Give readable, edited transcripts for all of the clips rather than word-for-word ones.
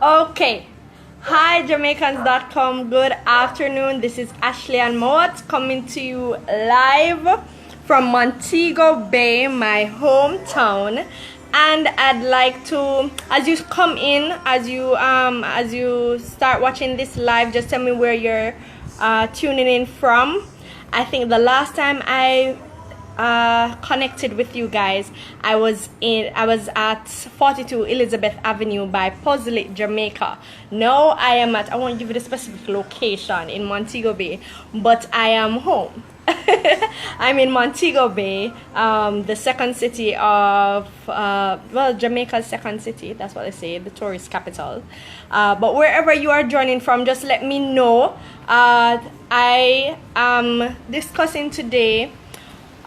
Okay. Hi, Jamaicans.com. Good afternoon. This is Ashleigh-Ann Mowatt coming to you live from Montego Bay, my hometown. And I'd like to, as you come in, as you start watching this live, just tell me where you're tuning in from. I think the last time I connected with you guys, I was at 42 Elizabeth Avenue by Puzzle, Jamaica. Now I am at, I won't give you the specific location in Montego Bay, but I am home. I'm in Montego Bay, the second city of Jamaica's second city, that's what I say, the tourist capital. But wherever you are joining from, just let me know. I am discussing today,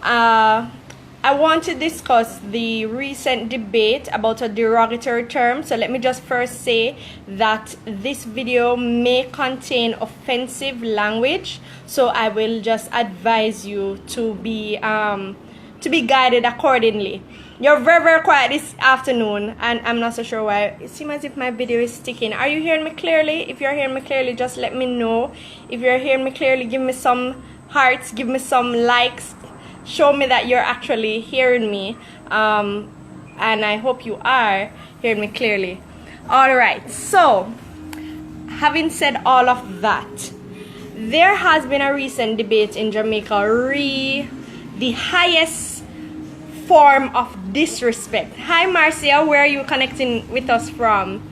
I want to discuss the recent debate about a derogatory term. So let me just first say that this video may contain offensive language, so I will just advise you to be guided accordingly. You're very quiet this afternoon, and I'm not so sure why. It seems as if my video is sticking. Are you hearing me clearly? If you're hearing me clearly, just let me know. If you're hearing me clearly, give me some hearts, give me some likes. Show me that you're actually hearing me, and I hope you are hearing me clearly. All right, so having said all of that, there has been a recent debate in Jamaica the highest form of disrespect. Hi Marcia, where are you connecting with us from?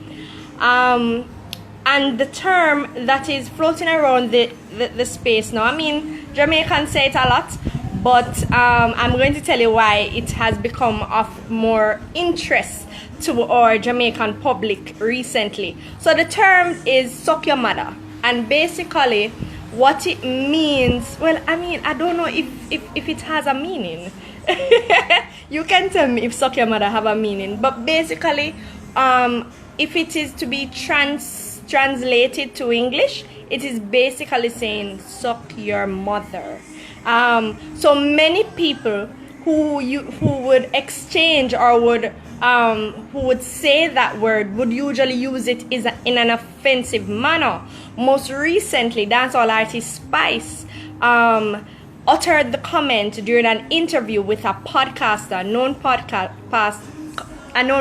And the term that is floating around the space now, I mean, Jamaicans say it a lot, but I'm going to tell you why it has become of more interest to our Jamaican public recently. So the term is suck your mother, and basically what it means, well, I mean, I don't know if it has a meaning. You can tell me if suck your mother have a meaning, but basically if it is to be translated to English, it is basically saying suck your mother. So many people who would exchange or who would say that word would usually use it in an offensive manner. Most recently, dancehall artist Spice uttered the comment during an interview with a podcaster, a known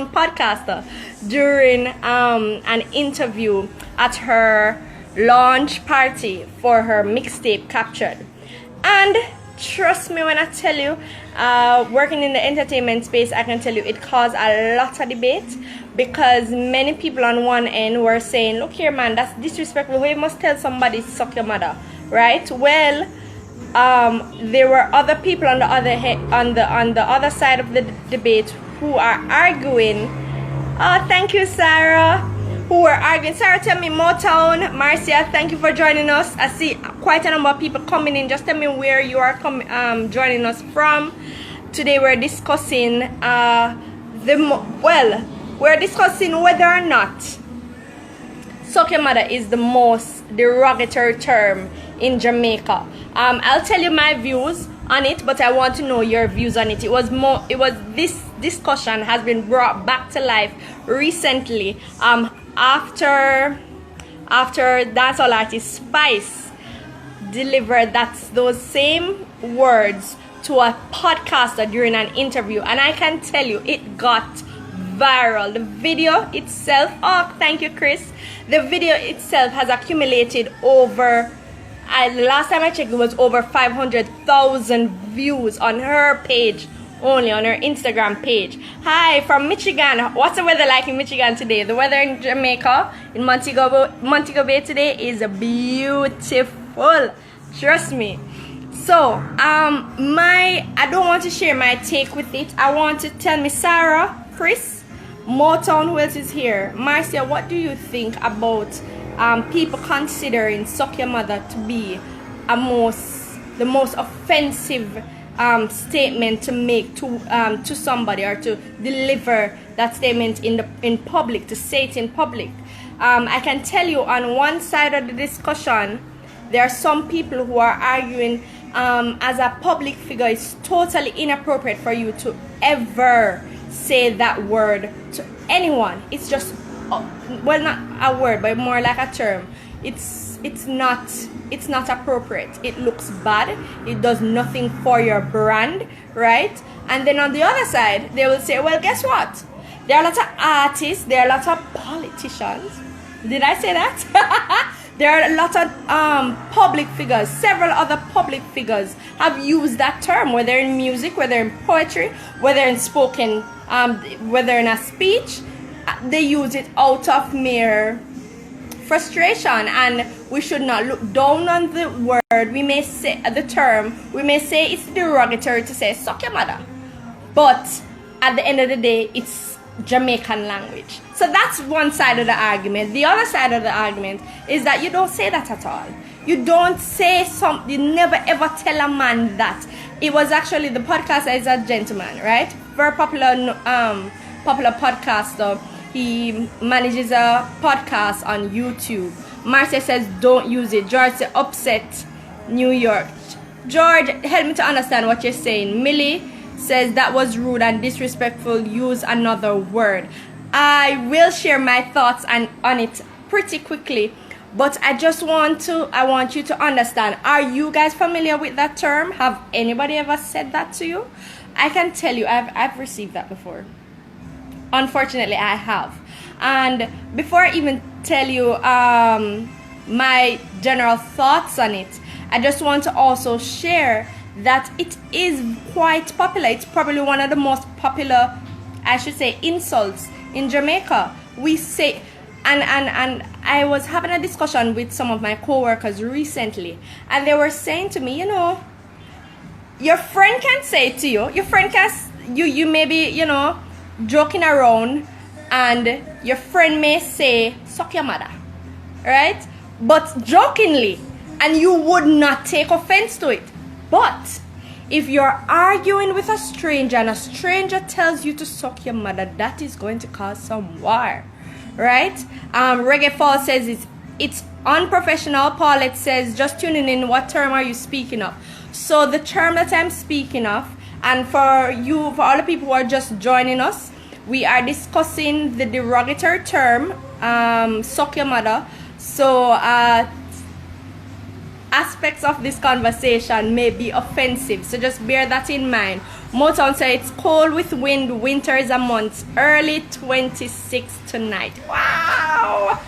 podcaster, during an interview at her launch party for her mixtape Captured. And trust me when I tell you, working in the entertainment space, I can tell you it caused a lot of debate, because many people on one end were saying, look here man, that's disrespectful, we must tell somebody suck your mother, right? Well, there were other people on the other side of the debate who are arguing. Oh, thank you, Sarah. Who were arguing. Sarah, tell me, Motown, Marcia, thank you for joining us. I see quite a number of people coming in. Just tell me where you are joining us from. Today we're discussing we're discussing whether or not suck your mother is the most derogatory term in Jamaica. I'll tell you my views on it, but I want to know your views on it. This discussion has been brought back to life recently after dancehall artist Spice delivered those same words to a podcaster during an interview, and I can tell you it got viral. The video itself, oh thank you Chris, the video itself has accumulated over, the last time I checked, it was over 500,000 views on her page, only on her Instagram page. Hi from Michigan. What's the weather like in Michigan today? The weather in Jamaica, in Montego Bay today is beautiful. Trust me. So I don't want to share my take with it. I want to tell me, Sarah, Chris, Motown, who else is here? Marcia, what do you think about people considering suck your mother to be the most offensive statement to make to somebody, or to deliver that statement in public, to say it in public? I can tell you, on one side of the discussion, there are some people who are arguing as a public figure, it's totally inappropriate for you to ever say that word to anyone. It's just well, not a word, but more like a term. It's not appropriate. It looks bad. It does nothing for your brand, right? And then on the other side, they will say, well, guess what? There are lots of artists, there are lots of politicians. Did I say that? There are a lot of public figures, several other public figures have used that term, whether in music, whether in poetry, whether in spoken, whether in a speech. They use it out of mere frustration, and we should not look down on the word. We may say the term, we may say it's derogatory to say suck your mother, but at the end of the day, it's Jamaican language. So that's one side of the argument. The other side of the argument is that you don't say that at all. You don't say something. You never ever tell a man that. It was actually the podcaster is a gentleman, right? Very popular podcaster. He manages a podcast on YouTube. Marcia says don't use it. George says upset New York. George, help me to understand what you're saying. Millie says that was rude and disrespectful. Use another word. I will share my thoughts on it pretty quickly, but I want you to understand. Are you guys familiar with that term? Have anybody ever said that to you? I can tell you, I've received that before. Unfortunately, I have. And before I even tell you my general thoughts on it, I just want to also share that it is quite popular. It's probably one of the most popular, I should say, insults in Jamaica. We say, and I was having a discussion with some of my co-workers recently, and they were saying to me, your friend can say to you, your friend can, you may be, joking around, and your friend may say, suck your mother, right? But jokingly, and you would not take offense to it. But if you're arguing with a stranger and a stranger tells you to suck your mother, that is going to cause some war, right? Reggae Fall says it's unprofessional. Paulette says, just tuning in, what term are you speaking of? So the term that I'm speaking of, and for all the people who are just joining us, we are discussing the derogatory term, suck your mother. So aspects of this conversation may be offensive, so just bear that in mind. Motown says it's cold with wind, winter is a month, early 26 tonight. Wow!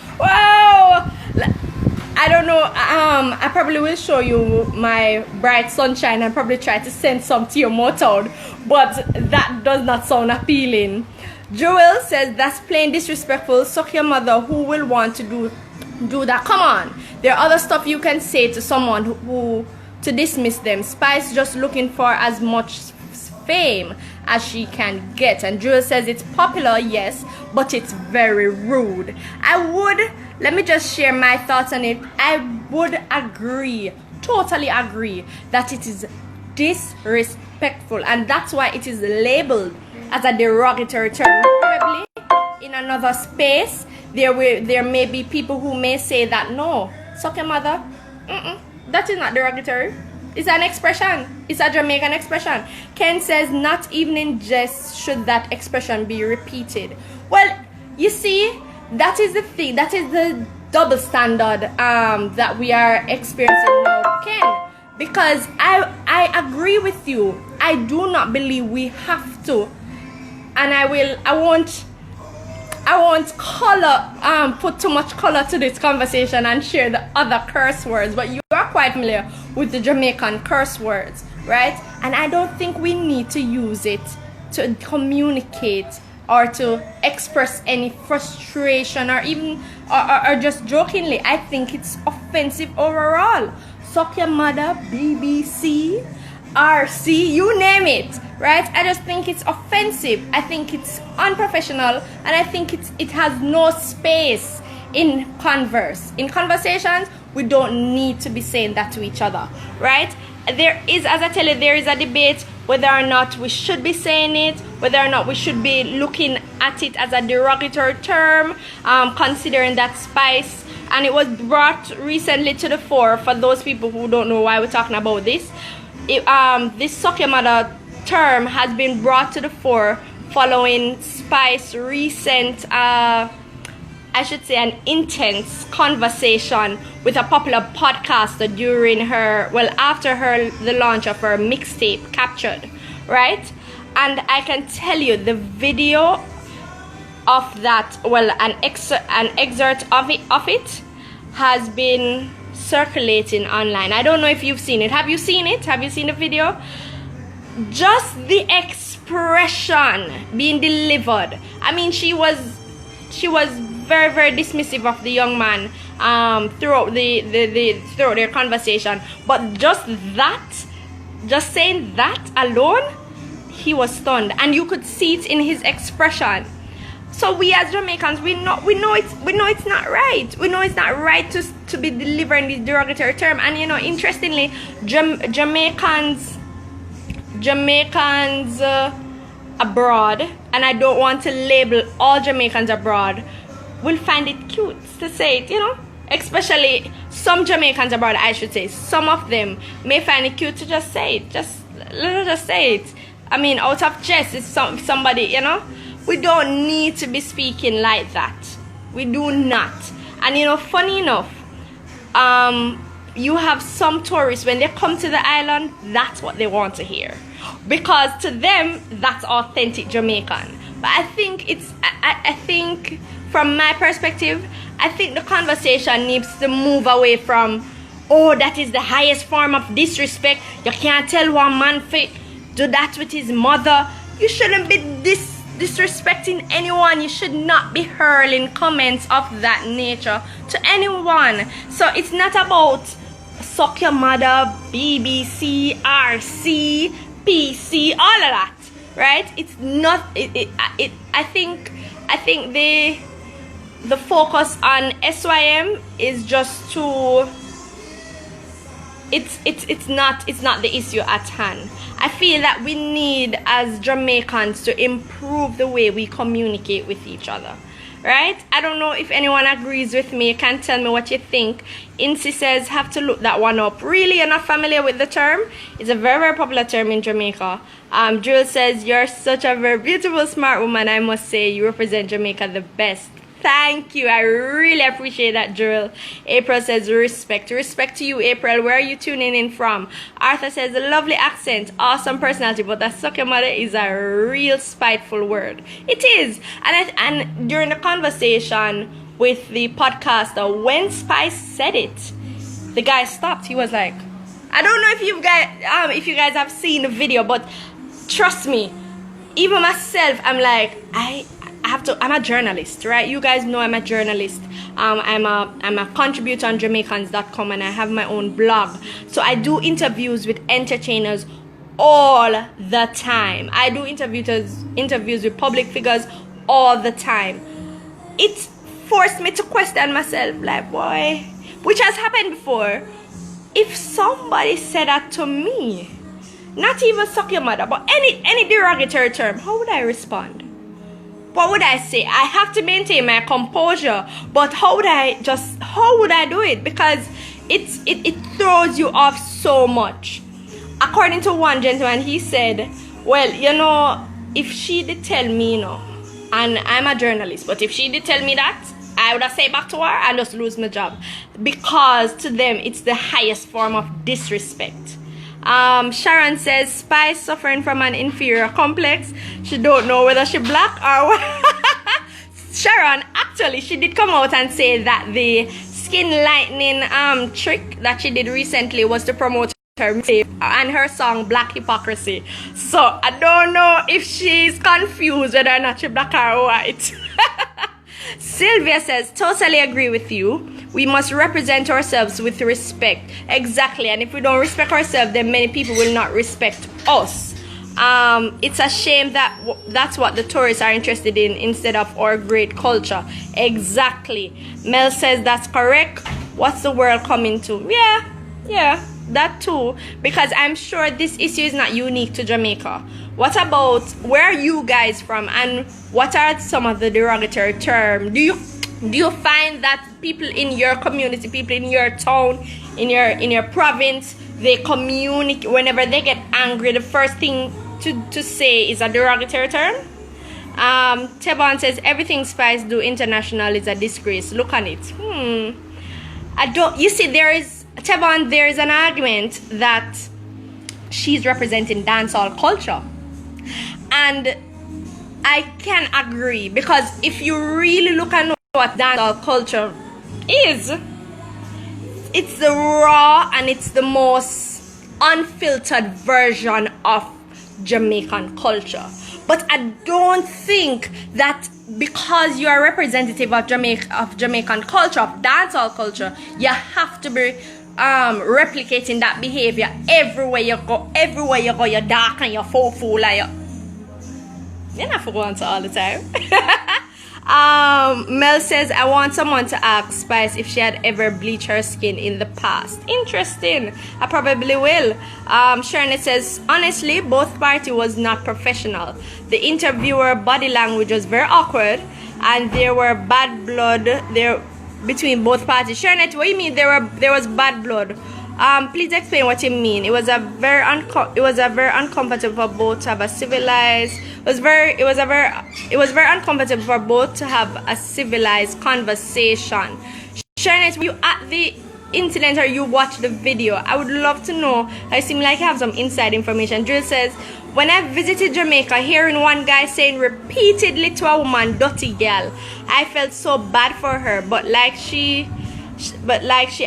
I don't know, I probably will show you my bright sunshine and probably try to send some to your Motown, but that does not sound appealing. Joel says that's plain disrespectful. Suck your mother. Who will want to do that? Come on. There are other stuff you can say to someone who to dismiss them. Spice just looking for as much fame as she can get. And Jewel says it's popular, yes, but it's very rude. Let me just share my thoughts on it. I would agree, totally agree, that it is disrespectful, and that's why it is labeled as a derogatory term. Probably in another space there may be people who may say that no, suck your mother, that is not derogatory. It's an expression. It's a Jamaican expression. Ken says not even in jest should that expression be repeated. Well, you see, that is the thing. That is the double standard that we are experiencing now, Ken. Because I agree with you. I do not believe we have to, and I won't put too much color to this conversation and share the other curse words, but you are quite familiar with the Jamaican curse words, right? And I don't think we need to use it to communicate or to express any frustration or even or just jokingly. I think it's offensive overall. Suck your mother, BBC, RC, you name it, right? I just think it's offensive. I think it's unprofessional, and I think it has no space in conversations. We don't need to be saying that to each other, right? There is, as I tell you, there is a debate whether or not we should be saying it, whether or not we should be looking at it as a derogatory term, considering that Spice, and it was brought recently to the fore for those people who don't know why we're talking about this. This suck your mother term has been brought to the fore following Spice's recent I should say, an intense conversation with a popular podcaster during after the launch of her mixtape, Captured, right? And I can tell you the video of that, an excerpt of it has been circulating online. I don't know if you've seen it. Have you seen it? Have you seen the video? Just the expression being delivered. I mean, she was very, very dismissive of the young man throughout throughout their conversation. But just saying that alone, he was stunned, and you could see it in his expression. So we as Jamaicans, we know it's not right. We know it's not right to be delivering this derogatory term. And interestingly, Jamaicans abroad, and I don't want to label all Jamaicans abroad, will find it cute to say it, especially some Jamaicans abroad, I should say. Some of them may find it cute to just say it, just say it. I mean, out of jest, it's somebody, we don't need to be speaking like that. We do not. And funny enough, you have some tourists, when they come to the island, that's what they want to hear, because to them that's authentic Jamaican. But I think I think from my perspective, I think the conversation needs to move away from, oh, that is the highest form of disrespect. You can't tell one man to do that with his mother. You shouldn't be disrespecting anyone. You should not be hurling comments of that nature to anyone. So it's not about suck your mother, BBC, RC, PC, all of that, right? It's not. I think the focus on SYM is just to. It's not the issue at hand. I feel that we need, as Jamaicans, to improve the way we communicate with each other, right? I don't know if anyone agrees with me. You can tell me what you think. Incy says, have to look that one up. Really, you're not familiar with the term? It's a very, very popular term in Jamaica. Jewel says, you're such a very beautiful, smart woman. I must say, you represent Jamaica the best. Thank you. I really appreciate that, Jewel. April says, respect. Respect to you, April. Where are you tuning in from? Arthur says, a lovely accent, awesome personality, but that suck your mother is a real spiteful word. It is. And during the conversation with the podcaster, when Spice said it, the guy stopped. He was like, I don't know if you guys have seen the video, but trust me, even myself, I'm like, I'm a journalist, right? You guys know I'm a journalist. I'm a contributor on Jamaicans.com, and I have my own blog. So I do interviews with entertainers all the time. I do interviews with public figures all the time. It forced me to question myself, like, boy, which has happened before. If somebody said that to me, not even suck your mother, but any derogatory term, how would I respond? What would I say? I have to maintain my composure, but how would I do it? Because it throws you off so much. According to one gentleman, he said, well, if she did tell me, and I'm a journalist, but if she did tell me that, I would have said back to her and just lose my job, because to them it's the highest form of disrespect. Sharon says, Spice suffering from an inferior complex. She don't know whether she black or what. Sharon, actually, she did come out and say that the skin lightening trick that she did recently was to promote her music and her song Black Hypocrisy. So I don't know if she's confused whether or not she black or white. Sylvia says, totally agree with you. We must represent ourselves with respect. Exactly. And if we don't respect ourselves, then many people will not respect us. It's a shame that that's what the tourists are interested in instead of our great culture. Exactly. Mel says that's correct. What's the world coming to? Yeah, that too. Because I'm sure this issue is not unique to Jamaica. What about, where are you guys from, and what are some of the derogatory terms? Do you find that people in your community, people in your town, in your province, they communicate whenever they get angry, the first thing to say is a derogatory term? Tebon says everything Spice do international is a disgrace. Look on it. I don't. You see, there is Tebon. There is an argument that she's representing dancehall culture, and I can agree, because if you really look at what dancehall culture is, it's the raw and it's the most unfiltered version of Jamaican culture. But I don't think that because you are representative of Jamaican culture, of dancehall culture, you have to be replicating that behavior everywhere you go. Everywhere you go, you're dark and you're full and you're not for once all the time. Mel says, I want someone to ask Spice if she had ever bleached her skin in the past. Interesting. I probably will. Sharon says, honestly, both party was not professional. The interviewer body language was very awkward, and there were bad blood there between both parties. Sharon, what do you mean there was bad blood? Please explain what you mean. It was a very uncomfortable for both to have a civilized. It was very uncomfortable for both to have a civilized conversation. Sharon, were you at the incident or you watched the video? I would love to know. I seem like I have some inside information. Drill says, when I visited Jamaica, hearing one guy saying repeatedly to a woman, "dirty girl," I felt so bad for her, but like she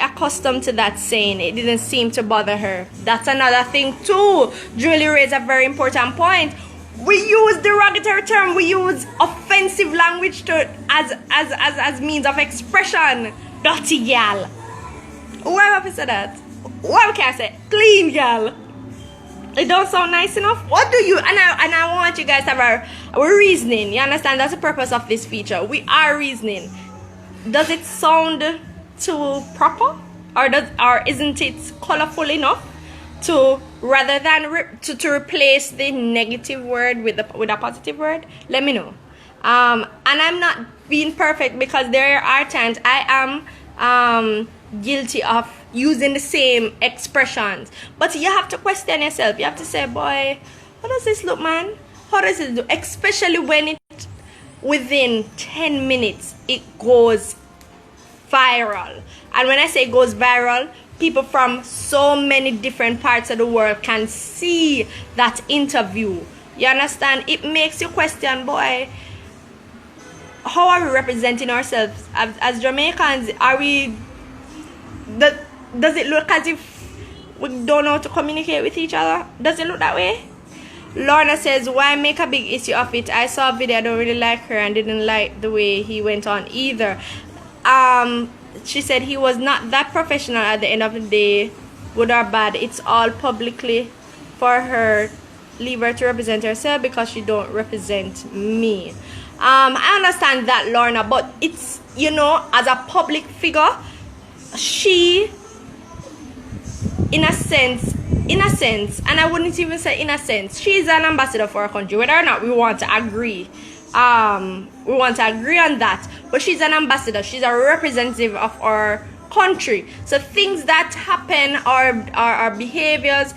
accustomed to that saying, it didn't seem to bother her. That's another thing too. Julie raised a very important point. We use derogatory term, we use offensive language as means of expression. Dirty girl. Why have I said that? Why can't I say clean girl? It don't sound nice enough. What do you, and I want you guys to have our reasoning. You understand? That's the purpose of this feature. We are reasoning. Does it sound too proper, or isn't it colorful enough to, rather than to replace the negative word with a positive word? Let me know. And I'm not being perfect, because there are times I am guilty of using the same expressions, but you have to question yourself. You have to say, boy, how does this look, man? How does it do? Especially when it within 10 minutes it goes viral. And when I say goes viral, people from so many different parts of the world can see that interview. You understand? It makes you question, boy, how are we representing ourselves as Jamaicans? Are we, does it look as if we don't know how to communicate with each other? Does it look that way? Lorna says, why make a big issue of it? I saw a video, I don't really like her and didn't like the way he went on either. She said he was not that professional at the end of the day, good or bad. It's all publicly for her. Leave her to represent herself, because she don't represent me. I understand that, Lorna, but it's, you know, as a public figure, she, in a sense, and I wouldn't even say in a sense, she's an ambassador for our country, whether or not we want to agree. We want to agree on that, but she's an ambassador. She's a representative of our country. So things that happen, or behaviors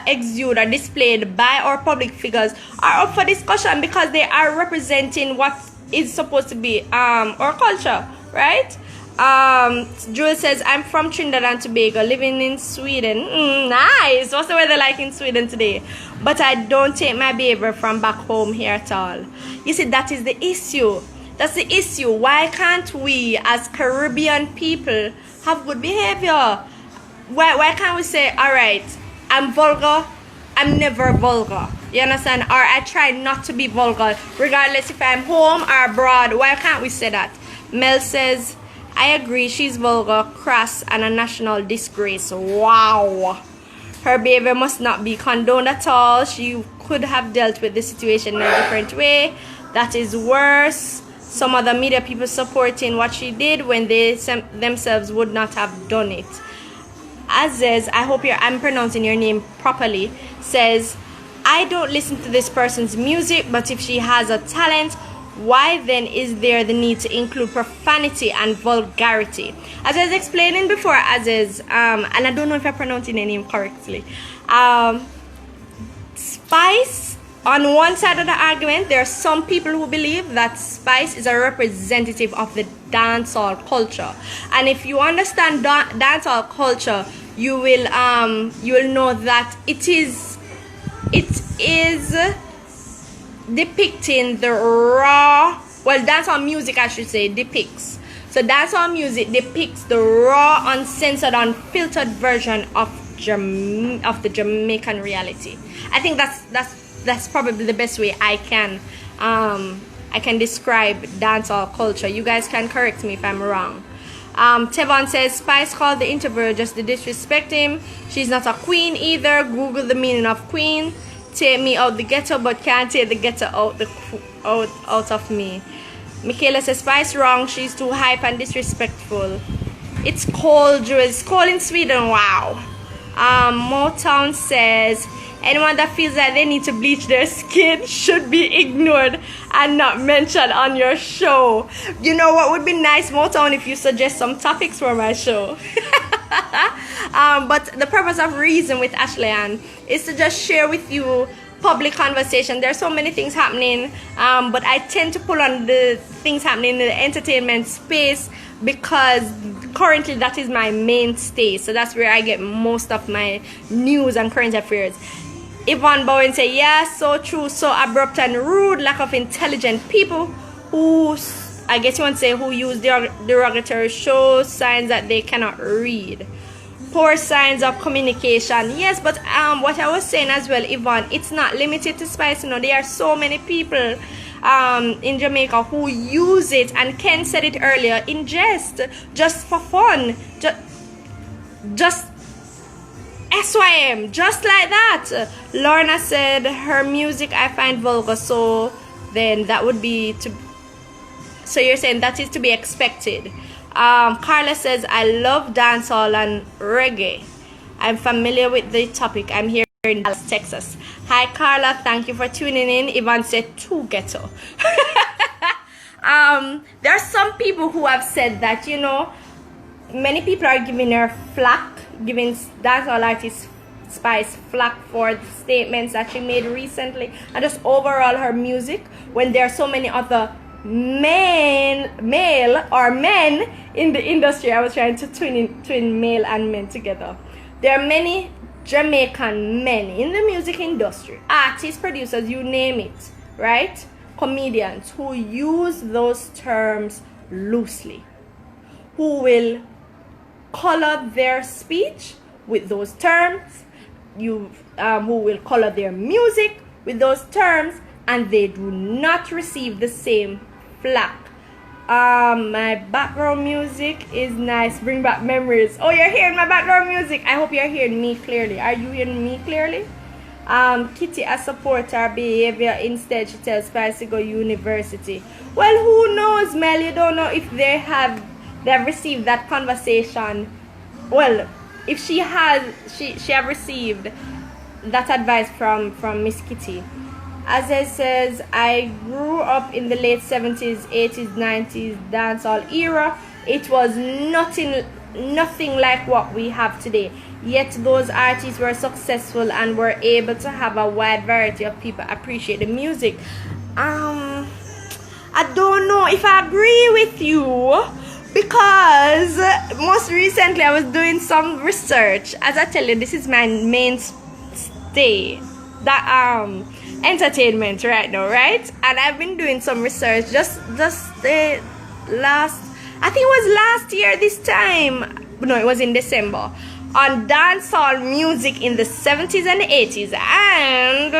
exude or displayed by our public figures are up for discussion, because they are representing what is supposed to be our culture, right? Jewel says, I'm from Trinidad and Tobago, living in Sweden. Nice. What's the weather like in Sweden today? But I don't take my behavior from back home here at all. You see, that is the issue. That's the issue. Why can't we, as Caribbean people, have good behavior? Why can't we say, all right, I'm vulgar, I'm never vulgar? You understand? Or I try not to be vulgar, regardless if I'm home or abroad. Why can't we say that? Mel says, I agree, she's vulgar, crass, and a national disgrace. Wow. Her behavior must not be condoned at all. She could have dealt with the situation in a different way. That is worse. Some other media people supporting what she did when they themselves would not have done it. Aziz, I hope I'm pronouncing your name properly, says, I don't listen to this person's music, but if she has a talent, why then is there the need to include profanity and vulgarity? As I was explaining before, Aziz, and I don't know if I'm pronouncing your name correctly, Spice on one side of the argument, there are some people who believe that spice is a representative of the dancehall culture, and if you understand dancehall culture, you will know that it is depicting the raw, well, dancehall music I should say depicts. So dancehall music depicts the raw, uncensored, unfiltered version of the Jamaican reality. I think that's probably the best way I can describe dancehall culture. You guys can correct me if I'm wrong. Tevon says Spice called the interviewer just to disrespect him. She's not a queen either. Google the meaning of queen. Take me out the ghetto, but can't take the ghetto out of me. Michaela says Spice wrong. She's too hype and disrespectful. It's cold, Joe. It's cold in Sweden. Wow. Motown says anyone that feels that they need to bleach their skin should be ignored and not mentioned on your show. You know what would be nice, Motown, if you suggest some topics for my show. But the purpose of Reason with Ashleigh-Ann is to just share with you public conversation. There are so many things happening, but I tend to pull on the things happening in the entertainment space because currently that is my mainstay. So that's where I get most of my news and current affairs. Yvonne Bowen say, yeah, so true, so abrupt and rude, lack of intelligent people who, I guess you want to say, who use derogatory shows signs that they cannot read. Poor signs of communication. Yes, but what I was saying as well, Yvonne, it's not limited to Spice. You know, there are so many people in Jamaica who use it, and Ken said it earlier, in jest, just for fun, just SYM, just like that. Lorna said her music I find vulgar, so then that would be to, so you're saying that is to be expected. Carla says I love dancehall and reggae. I'm familiar with the topic. I'm here in Dallas, Texas. Hi Carla, thank you for tuning in. Yvonne said too ghetto. There are some people who have said that, you know, many people are giving her flack, giving dancehall artist Spice flack for the statements that she made recently and just overall her music, when there are so many other male or men in the industry. I was trying to twin male and men together. There are many Jamaican men in the music industry, artists, producers, you name it, right? Comedians who use those terms loosely, who will color their speech with those terms, who will color their music with those terms, and they do not receive the same flack. My background music is nice, bring back memories. Oh, you're hearing my background music. I hope you're hearing me clearly. Are you hearing me clearly? Kitty, I support her behavior. Instead, she tells Spice to go university. Well, who knows, Mel? You don't know if they have received that conversation. Well, if she have received that advice from Miss Kitty. As it says, I grew up in the late 70s, 80s, 90s dancehall era. It was nothing like what we have today. Yet those artists were successful and were able to have a wide variety of people appreciate the music. I don't know if I agree with you, because most recently I was doing some research. As I tell you, this is my mainstay, that entertainment right now, right? And I've been doing some research just the last, I think it was last year this time, no, it was in December, on dancehall music in the 70s and 80s. And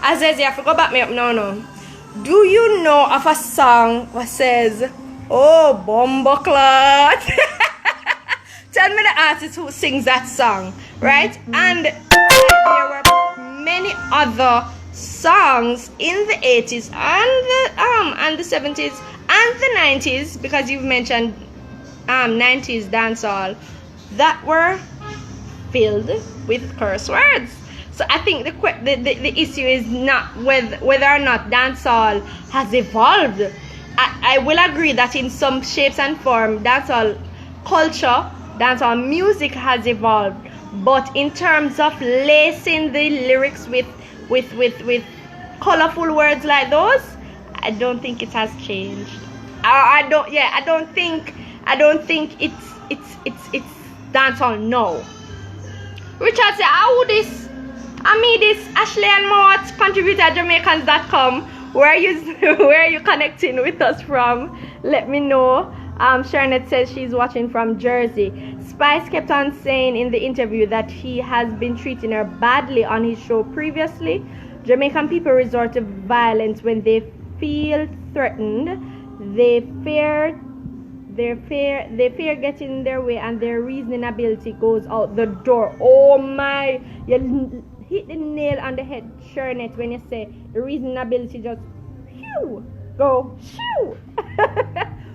as I say, I forgot back me up. No, do you know of a song that says, oh, Bumbleclot? Tell me the artist who sings that song, right? And there were many other songs in the 80s and the 70s and the 90s, because you've mentioned 90s dancehall, that were filled with curse words. So I think the issue is not whether or not dancehall has evolved. I will agree that in some shapes and form dancehall culture, dancehall music has evolved, but in terms of lacing the lyrics with with colorful words like those, I don't think it has changed. I don't think it's dancehall. No. Richard said, how this? This Ashleigh-Ann Mowatt, contributor at Jamaicans.com. Where are you connecting with us from? Let me know. Sharnette says she's watching from Jersey. Spice kept on saying in the interview that he has been treating her badly on his show previously. Jamaican people resort to violence when they feel threatened. They fear getting in their way, and their reasoning ability goes out the door. Oh my, you hit the nail on the head, Sharnette, when you say the reasoning ability just go shoo.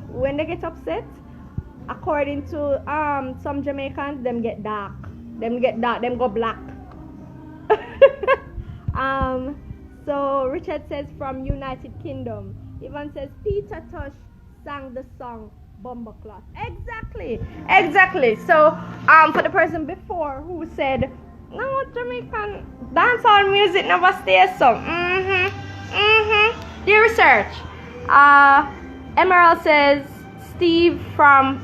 When they get upset, according to some Jamaicans, them get dark, them go black. So Richard says from United Kingdom. Yvonne says Peter Tosh sang the song Bumblecloth. Exactly. So for the person before who said no, Jamaican dancehall music never stays so. Do your research. Emerald says Steve from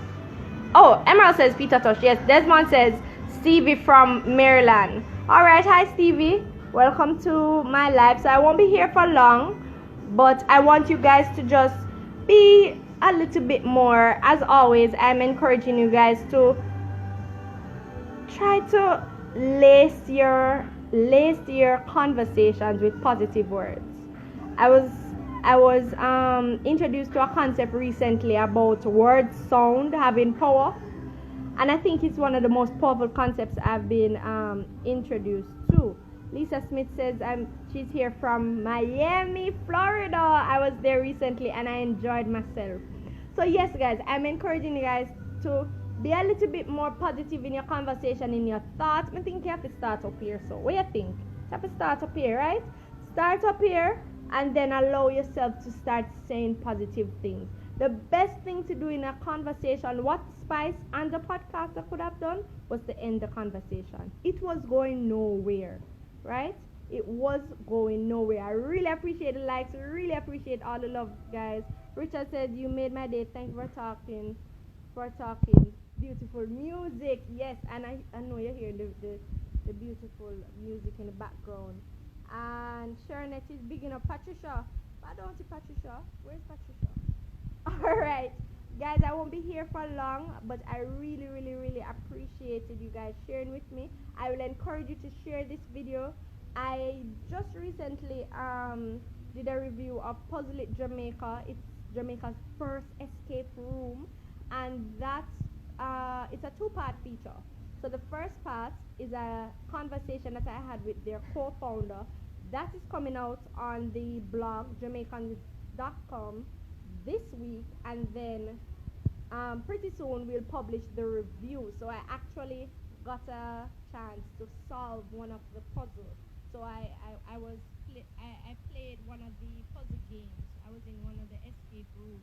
Emerald says Peter Tosh. Yes, Desmond says Stevie from Maryland. Alright, hi Stevie. Welcome to my live. So I won't be here for long, but I want you guys to just be a little bit more. As always, I'm encouraging you guys to try to lace your conversations with positive words. I was introduced to a concept recently about word sound having power, and I think it's one of the most powerful concepts I've been introduced to. Lisa Smith says she's here from Miami, Florida. I was there recently and I enjoyed myself. So yes, guys, I'm encouraging you guys to be a little bit more positive in your conversation, in your thoughts. I think you have to start up here. So what do you think? You have to start up here, right? Start up here and then allow yourself to start saying positive things. The best thing to do in a conversation, what Spice and the podcaster could have done, was to end the conversation. It was going nowhere, right? It was going nowhere. I really appreciate the likes. Really appreciate all the love, guys. Richard said, you made my day. Thank you for talking. Beautiful music. Yes, and I know you're hearing the beautiful music in the background. And Sharnette is bigging up Patricia. Why don't you, Patricia? Where's Patricia? Alright, guys, I won't be here for long, but I really appreciated you guys sharing with me. I will encourage you to share this video. I just recently did a review of Puzzle It Jamaica. It's Jamaica's first escape room, and that's it's a two-part feature. So the first part is a conversation that I had with their co-founder. That is coming out on the blog Jamaicans.com this week, and then pretty soon we'll publish the review. So I actually got a chance to solve one of the puzzles. So I played one of the puzzle games. I was in one of the escape rooms.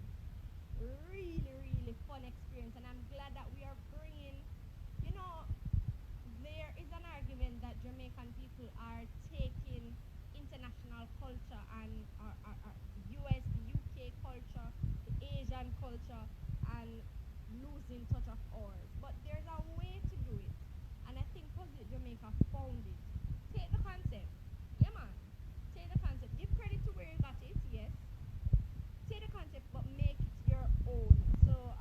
Really fun experience, and I'm glad that we are bringing, there is an argument that Jamaican people are taking international culture and our US, the UK culture, the Asian culture, and losing touch of ours. But there's a way to do it, and I think Puzzle Jamaica found it. Take the concept, yeah man, take the concept, give credit to where you got it, yes. Take the concept, but make it your own. So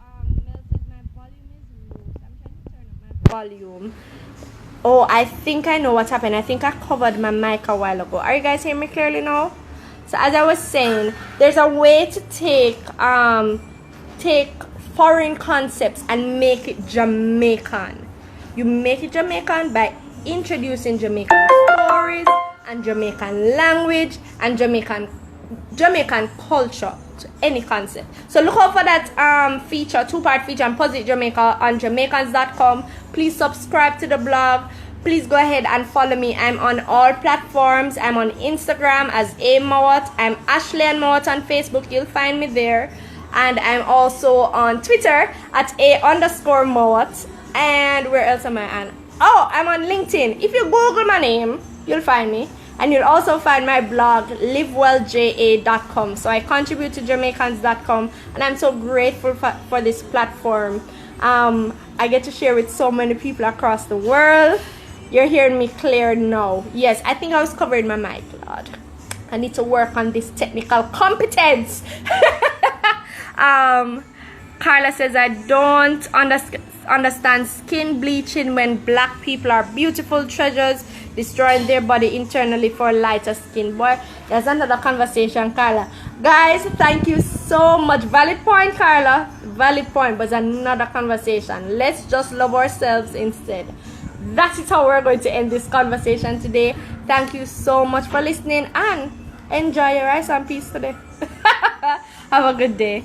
Mel says my volume is low, so I'm trying to turn up my volume. Oh, I think I know what happened. I think I covered my mic a while ago. Are you guys hearing me clearly now? So as I was saying, there's a way to take foreign concepts and make it Jamaican. You make it Jamaican by introducing Jamaican stories and Jamaican language and Jamaican culture to any concept. So look out for that feature, two-part feature on Puzzle It Jamaica on Jamaicans.com. Please subscribe to the blog. Please go ahead and follow me. I'm on all platforms. I'm on Instagram as A Mowatt. I'm Ashleigh-Ann Mowatt on Facebook. You'll find me there. And I'm also on Twitter at A_Mowatt. And where else am I on? Oh, I'm on LinkedIn. If you Google my name, you'll find me. And you'll also find my blog, livewellja.com. So I contribute to Jamaicans.com, and I'm so grateful for this platform. I get to share with so many people across the world. You're hearing me clear now. Yes, I think I was covering my mic, Lord. I need to work on this technical competence. Carla says, I don't understand skin bleaching when black people are beautiful treasures, destroying their body internally for lighter skin. Boy, there's another conversation, Carla. Guys, thank you so much. Valid point, Carla. Valid point, but another conversation. Let's just love ourselves instead. That is how we're going to end this conversation today. Thank you so much for listening, and enjoy your rice and peace today. Have a good day.